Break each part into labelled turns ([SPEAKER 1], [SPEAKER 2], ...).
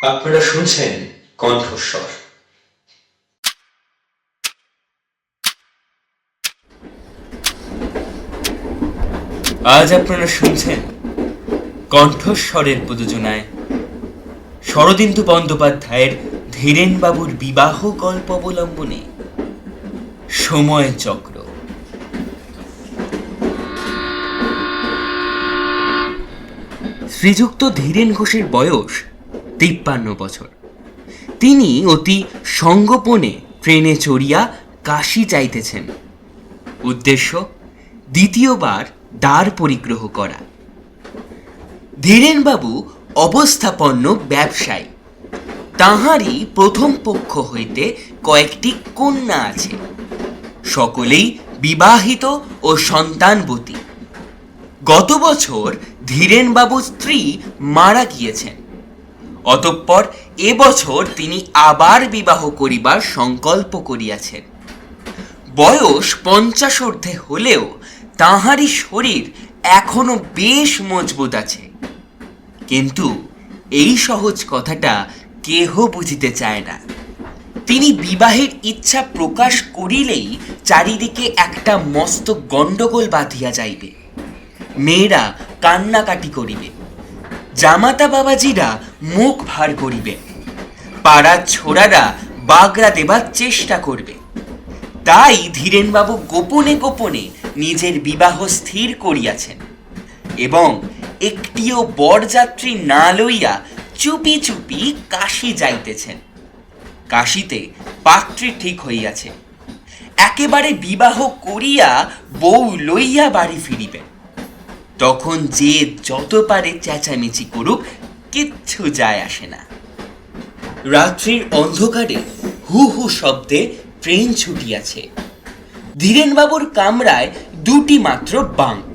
[SPEAKER 1] আপনারা শুনছেন কণ্ঠস্বর। আজ আপনারা শুনছেন কণ্ঠস্বরের প্রযোজনায় শরদিন্দু বন্দ্যোপাধ্যায়ের ধীরেনবাবুর বিবাহ গল্প অবলম্বনে সময় চক্র। শ্রীযুক্ত ধীরেন ঘোষের বয়স 53 বছর। তিনি অতি সঙ্গোপনে ট্রেনে চড়িয়া কাশী যাইতেছেন। উদ্দেশ্য দ্বিতীয়বার দ্বার পরিগ্রহ করা। ধীরেনবাবু অবস্থাপন্ন ব্যবসায়ী। তাহারই প্রথম পক্ষ হইতে কয়েকটি কন্যা আছে, সকলেই বিবাহিত ও সন্তানবতী। গত বছর ধীরেনবাবুর স্ত্রী মারা গিয়েছেন, অতঃপর এবছর তিনি আবার বিবাহ করিবার সংকল্প করিয়াছেন। বয়স 50 ঊর্ধ্বে হলেও তাহারই শরীর এখনো বেশ মজবুত আছে। কিন্তু এই সহজ কথাটা কেহ বুঝিতে চায় না। তিনি বিবাহের ইচ্ছা প্রকাশ করিলেই চারিদিকে একটা মস্ত গণ্ডগোল বাঁধিয়া যাইবে। মেয়েরা কান্নাকাটি করিবে, জামাতা বাবাজিরা মুখ ভার করিবে, পাড়ার ছোড়ারা বাগড়া দেবার চেষ্টা করবে। তাই ধীরেনবাবু গোপনে গোপনে নিজের বিবাহ স্থির করিয়াছেন এবং একটিও বরযাত্রী না লইয়া চুপি চুপি কাশী যাইতেছেন। কাশীতে পাত্রী ঠিক হইয়াছে, একেবারে বিবাহ করিয়া বউ লইয়া বাড়ি ফিরিবে। তখন যে যত পারে চেঁচামেচি করুক, কিচ্ছু যায় আসে না। রাত্রির অন্ধকারে হু হু শব্দে ট্রেন ছুটিয়াছে। ধীরেনবাবুর কামরায় দুটি মাত্র বাঙ্ক,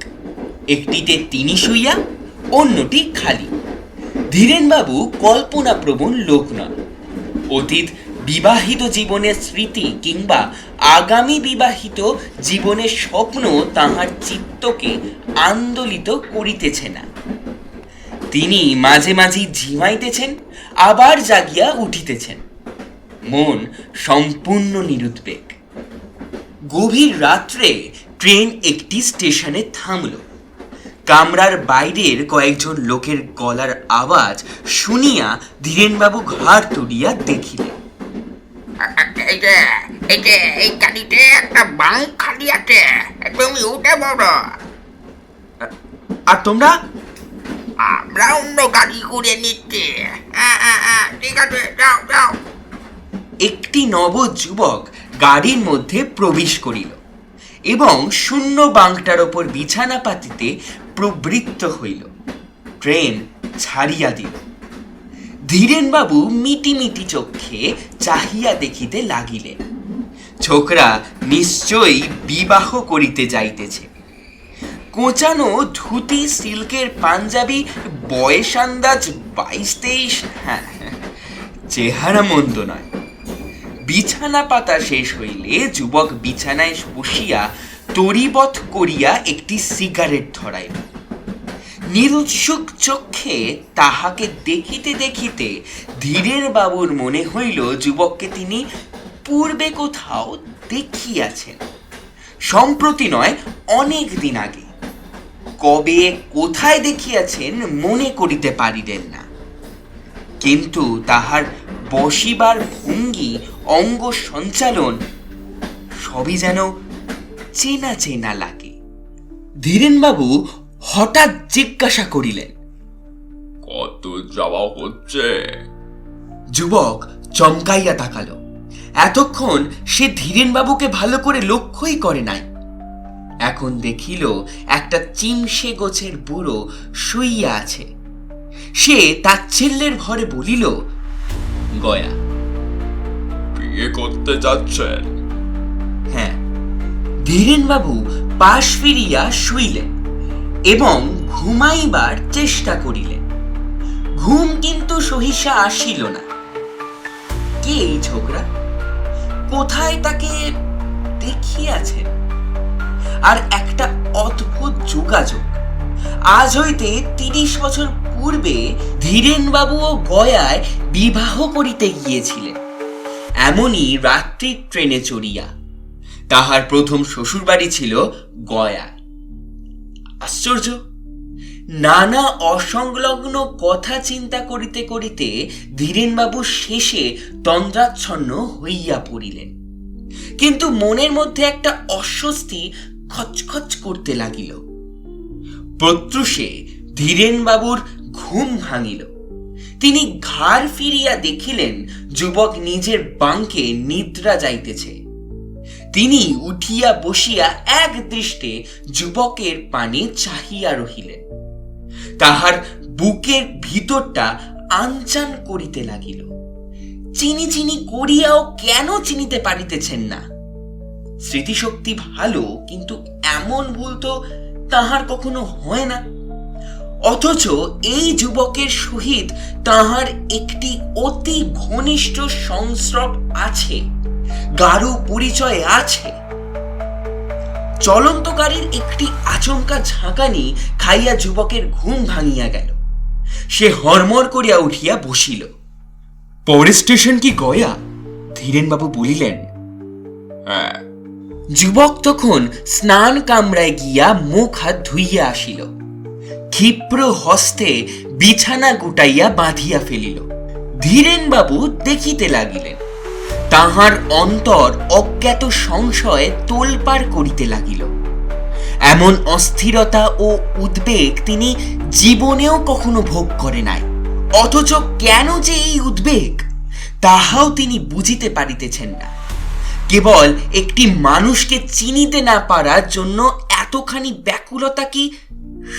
[SPEAKER 1] একটিতে তিনি শুইয়া, অন্যটি খালি। ধীরেনবাবু কল্পনাপ্রবণ লোক নন। অতীত বিবাহিত জীবনের স্মৃতি কিংবা আগামী বিবাহিত জীবনের স্বপ্ন তাহার চিত্তকে আন্দোলিত করিতেছে না। তিনি মাঝে মাঝে ঝিমাইতেছেন, আবার জাগিয়া উঠিতেছেন। মন সম্পূর্ণ নিরুদ্বেগ। গভীর রাত্রে ট্রেন একটি স্টেশনে থামল। কামরার বাইরের কয়েকজন লোকের গলার আওয়াজ শুনিয়া ধীরেনবাবু ঘাড় তুলিয়া দেখিলেন।
[SPEAKER 2] এই গাড়িতে একটা বাঙ্ক খালি আছে, তুমি উঠে পড়ো।
[SPEAKER 1] আর তোমরা?
[SPEAKER 2] আমরা অন্য গাড়ি করে নিচ্ছি। ঠিক আছে, যাও যাও।
[SPEAKER 1] একটি নব যুবক গাড়ির মধ্যে প্রবেশ করিল এবং শূন্য বাঙ্কটার ওপর বিছানা পাতিতে প্রবৃত্ত হইল। ট্রেন ছাড়িয়া দিল। ধীরেনবাবু মিটি মিটি চক্ষে চাহিয়া দেখিতে লাগিলেন। ছোকরা নিশ্চয়ই বিবাহ করিতে যাইতেছে। কোঁচানো ধুতি, সিল্কের পাঞ্জাবি, বয়স আন্দাজ 22-23। হ্যাঁ, চেহারা মন্দ নয়। বিছানা পাতা শেষ হইলে যুবক বিছানায় বসিয়া তরিবৎ করিয়া একটি সিগারেট ধরাইল। নিরুৎসুক চক্ষে তাহাকে দেখিতে দেখিতে ধীরেনবাবুর মনে হইল যুবককে তিনি পূর্বে কোথাও দেখিয়াছেন। সম্প্রতি নয়, অনেক দিন আগে। কবে কোথায় দেখিয়াছেন মনে করিতে পারিলেন না, কিন্তু তাহার বসিবার ভঙ্গি, অঙ্গ সঞ্চালন সবই যেন চেনা চেনা লাগে। ধীরেনবাবু হঠাৎ জিজ্ঞাসা করিলেন,
[SPEAKER 3] কত যাওয়া হচ্ছে?
[SPEAKER 1] যুবক চমকাইয়া তাকালো। এতক্ষণ সে ধীরেনবাবুকে ভালো করে লক্ষ্যই করে নাই। এখন দেখিল একটা চিমসে গোছের বুড়ো শুইয়া আছে। সে তাচ্ছিল্যের ভরে বলিল, গয়া।
[SPEAKER 3] বিয়ে করতে যাচ্ছেন?
[SPEAKER 1] হ্যাঁ। ধীরেনবাবু পাশ ফিরিয়া শুইলেন এবং ঘুমাইবার চেষ্টা করিলেন। ঘুম কিন্তু সহিসা আসিল না। কে এই ছোকরা? কোথায় তাকে দেখিয়াছেন? আর একটা অদ্ভুত যোগাযোগ। আজ হইতে 30 বছর পূর্বে ধীরেনবাবুও গয়ায় বিবাহ করিতে গিয়েছিলেন। এমনই রাত্রির ট্রেনে চড়িয়া তাহার প্রথম শ্বশুরবাড়ি ছিল গয়ায়। আশ্চর্য! নানা অসংলগ্ন কথা চিন্তা করিতে করিতে ধীরেনবাবু শেষে তন্দ্রাচ্ছন্ন হইয়া পড়িলেন। কিন্তু মনের মধ্যে একটা অস্বস্তি খচখচ করতে লাগিল। প্রত্যুষে ধীরেনবাবুর ঘুম ভাঙিল। তিনি ঘাড় ফিরিয়া দেখিলেন যুবক নিজের বাঙ্কে নিদ্রা যাইতেছে। তিনি উঠিয়া বসিয়া এক দৃষ্টে যুবকের পানে চাহিয়া রহিলেন। তাহার বুকের ভিতরটা আনচান করিতে লাগিল। চিনি চিনি করিয়াও কেন চিনিতে পারিতেছেন না? স্মৃতিশক্তি ভালো, কিন্তু এমন ভুল তো তাহার কখনো হয় না। অথচ এই যুবকের সহিত তাহার একটি অতি ঘনিষ্ঠ সংস্রব আছে, গাঢ় পরিচয় আছে। চলন্ত গাড়ির একটি আচমকা ঝাঁকানি খাইয়া যুবকের ঘুম ভাঙিয়া গেল। সে হরমর করিয়া উঠিয়া বসিল। পরের স্টেশন কি গয়া? ধীরেনবাবু বলিলেন।
[SPEAKER 3] হ্যাঁ।
[SPEAKER 1] যুবক তখন স্নান কামরায় গিয়া মুখ হাত ধুইয়া আসিল। ক্ষিপ্র হস্তে বিছানা গুটাইয়া বাঁধিয়া ফেলিল। ধীরেনবাবু দেখিতে লাগিলেন। তাহার অন্তর অজ্ঞাত সংশয়ে তোলপাড় করিতে লাগিল। এমন অস্থিরতা ও উদ্বেগ তিনি জীবনেও কখনো ভোগ করে নাই। অথচ কেন যে এই উদ্বেগ, তাহাও তিনি বুঝিতে পারিতেছেন না। কেবল একটি মানুষকে চিনিতে না পারার জন্য এতখানি ব্যাকুলতা কি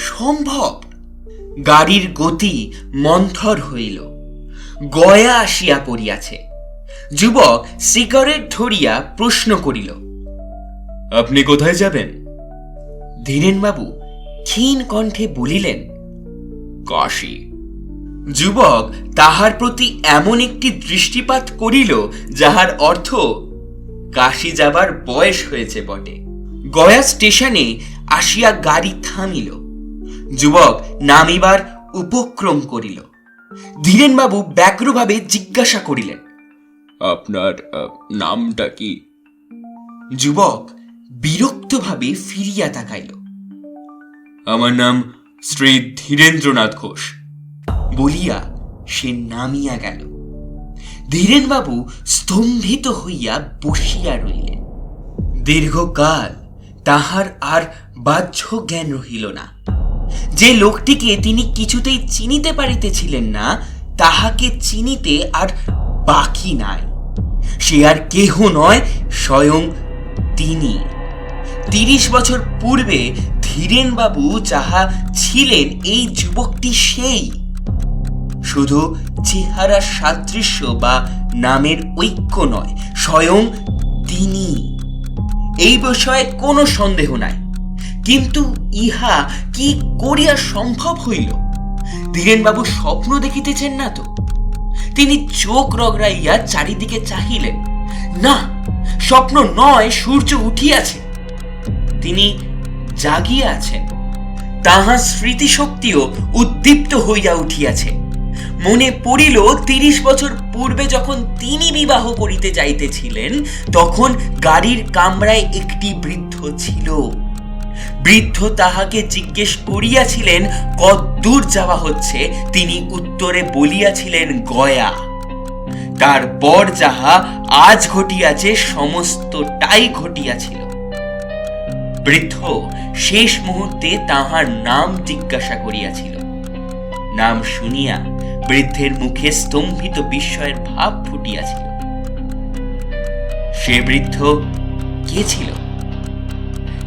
[SPEAKER 1] সম্ভব? গাড়ির গতি মন্থর হইল। গয়া আসিয়া পড়িয়াছে। যুবক সিগারেট ধরিয়া প্রশ্ন করিল, আপনি কোথায় যাবেন? ধীরেনবাবু ক্ষীণ কণ্ঠে বলিলেন,
[SPEAKER 3] কাশী।
[SPEAKER 1] যুবক তাহার প্রতি এমন একটি দৃষ্টিপাত করিল যাহার অর্থ কাশী যাবার বয়স হয়েছে বটে। গয়া স্টেশনে আসিয়া গাড়ি থামিল। যুবক নামিবার উপক্রম করিল। ধীরেনবাবু ব্যগ্রভাবে জিজ্ঞাসা করিলেন,
[SPEAKER 3] আপনার নামটা কি?
[SPEAKER 1] যুবক বিরক্তভাবে ফিরিয়া তাকাইল। আমার নাম শ্রী ধীরেন্দ্রনাথ ঘোষ বলিয়া সে নামিয়া গেল। ধীরেনবাবু স্তম্ভিত হইয়া বসিয়া রইলেন। দীর্ঘকাল তাহার আর বাহ্য জ্ঞান রহিল না। যে লোকটিকে তিনি কিছুতেই চিনিতে পারিতেছিলেন না, তাহাকে চিনিতে আর বাকি নাই। সে আর কেহ নয়, স্বয়ং তিনি। 30 বছর পূর্বে ধীরেনবাবু যাহা ছিলেন, এই যুবকটি সেই। শুধু চেহারার সাদৃশ্য বা নামের ঐক্য নয়, স্বয়ং তিনি। এই বিষয়ে কোনো সন্দেহ নাই। কিন্তু ইহা কি করিয়া সম্ভব হইল? ধীরেনবাবু স্বপ্ন দেখিতেছেন না তো? তিনি চোখ রগড়াইয়া চারিদিকে চাহিলেন। না, স্বপ্ন নয়, সূর্য উঠিয়াছে। তিনি জাগিয়া আছেন। তাহার স্মৃতিশক্তিও উদ্দীপ্ত হইয়া উঠিয়াছে। মনে পড়িল 30 বছর পূর্বে যখন তিনি বিবাহ করিতে যাইতেছিলেন, তখন গাড়ির কামরায় একটি বৃদ্ধ ছিল। বৃদ্ধ তাহাকে জিজ্ঞেস করিয়াছিলেন কতদূর যাওয়া হচ্ছে। তিনি উত্তরে বলিয়াছিলেন গয়া। তারপর যাহা আজ ঘটিয়াছে সমস্তটাই ঘটিয়াছিল। বৃদ্ধ শেষ মুহূর্তে তাহার নাম জিজ্ঞাসা করিয়াছিল। নাম শুনিয়া বৃদ্ধের মুখে স্তম্ভিত বিস্ময়ের ভাব ফুটিয়াছিল। সে বৃদ্ধ কে ছিল?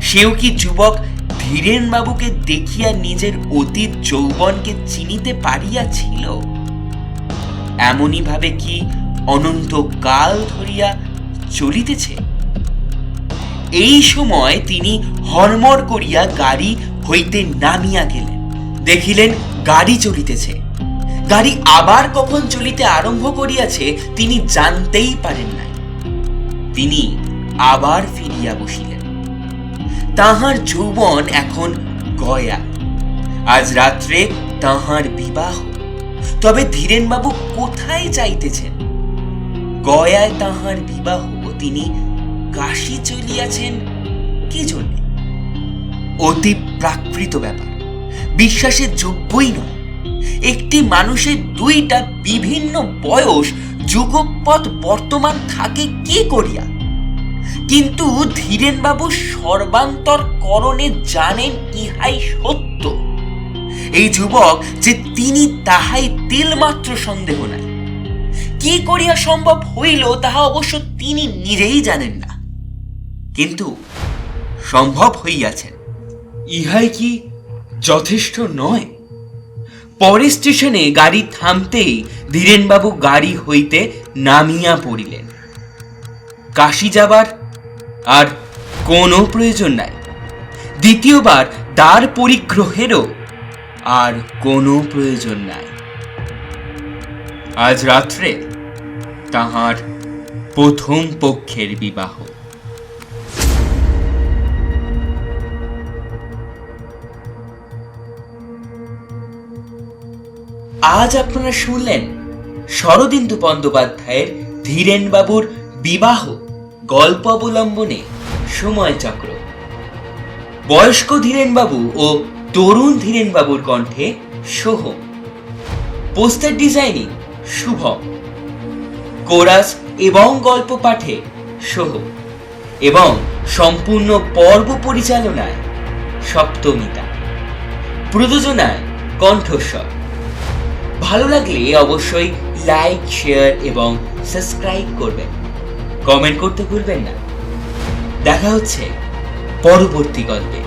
[SPEAKER 1] সেও কি যুবক ধীরেনবাবুকে দেখিয়া নিজের অতীত যৌবনকে চিনিতে পারিয়াছিল? এমনই ভাবে কি অনন্ত কাল ধরিয়া চলিতেছে? এই সময় তিনি হরমর করিয়া গাড়ি হইতে নামিয়া গেলেন। দেখিলেন গাড়ি চলিতেছে। গাড়ি আবার কখন চলিতে আরম্ভ করিয়াছে তিনি জানতেই পারেন নাই। তিনি আবার ফিরিয়া বসিলেন। তাহার যৌবন এখন গয়া। আজ রাত্রে তাহার বিবাহ। তবে ধীরেনবাবু কোথায় যাইতেছেন? গয়ায় তাহার বিবাহ, তিনি কাশী চলিয়াছেন কি জন্য? অতি প্রাকৃত ব্যাপার, বিশ্বাসের যোগ্যই নয়। একটি মানুষের দুইটা বিভিন্ন বয়স যুগপৎ বর্তমান থাকে কি করিয়া? কিন্তু ধীরেনবাবু সর্বান্তর করণে জানেন ইহাই সত্য। এই যুবক যে তিনি তাহাই তিলমাত্র সন্দেহ নাই। কি করিয়া সম্ভব হইল তাহা অবশ্য তিনি নিজেই জানেন না, কিন্তু সম্ভব হইয়াছেন। ইহাই কি যথেষ্ট নয়? পরে স্টেশনে গাড়ি থামতেই ধীরেনবাবু গাড়ি হইতে নামিয়া পড়িলেন। কাশী যাবার আর কোনো প্রয়োজন নাই। দ্বিতীয়বার দ্বার পরিগ্রহেরও আর কোনো প্রয়োজন নাই। আজ রাত্রে তাহার প্রথম পক্ষের বিবাহ। আজ আপনারা শুনলেন শরদিন্দু বন্দ্যোপাধ্যায়ের ধীরেনবাবুর বিবাহ গল্প অবলম্বনে সময়চক্র। বয়স্ক ধীরেনবাবু ও তরুণ ধীরেনবাবুর কণ্ঠে Soham. Poster designing Shubham. Chorus এবং গল্প পাঠে সোহম এবং সম্পূর্ণ পর্ব পরিচালনায় সপ্তমিতা। প্রযোজনায় কণ্ঠস্বর। ভালো লাগলে অবশ্যই লাইক, শেয়ার এবং সাবস্ক্রাইব করবেন। কমেন্ট করতে ভুলবেন না। দেখা হচ্ছে পরবর্তী গল্পে।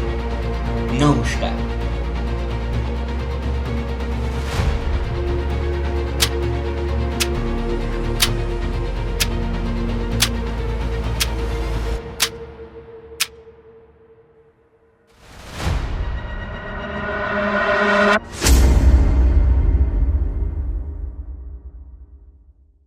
[SPEAKER 1] নমস্কার।